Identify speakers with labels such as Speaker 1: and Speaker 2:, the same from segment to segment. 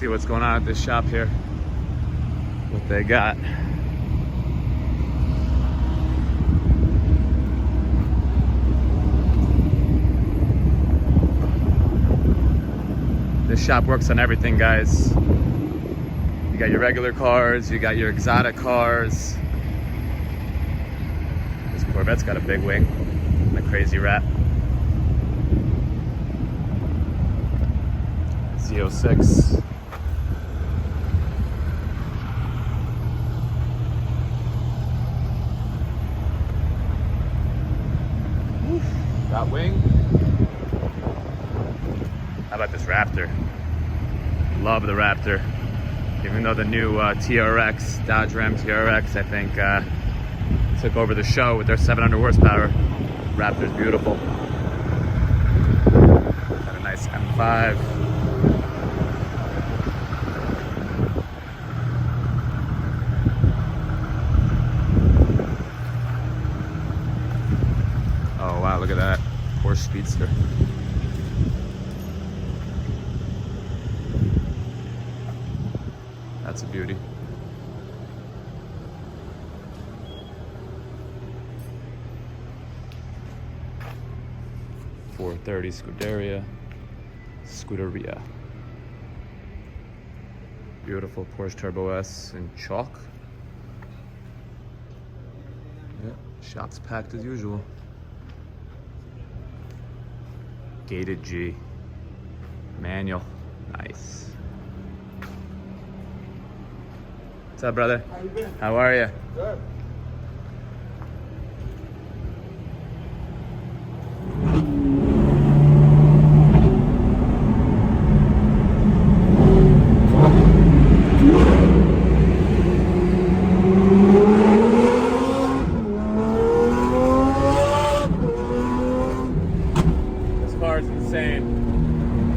Speaker 1: see what's going on at this shop here. What they got. This shop works on everything, guys. You got your regular cars, you got your exotic cars. This Corvette's got a big wing and a crazy wrap. Z06. That wing. How about this Raptor? Love the Raptor. Even though the new TRX, Dodge Ram TRX, I think took over the show with their 700 horsepower. Raptor's beautiful. Got a nice M5. Oh wow, look at that. Porsche Speedster. That's a beauty. .430 Scuderia. Beautiful Porsche Turbo S in chalk. Yeah, shop's packed as usual. Gated G. Manual. Nice. What's up, brother?
Speaker 2: How you been?
Speaker 1: How are you?
Speaker 2: Good.
Speaker 1: This car is insane.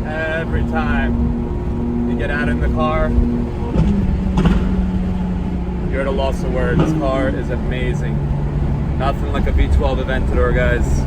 Speaker 1: Every time you get out in the car, you're at a loss of words. This car is amazing. Nothing like a V12 Aventador, guys.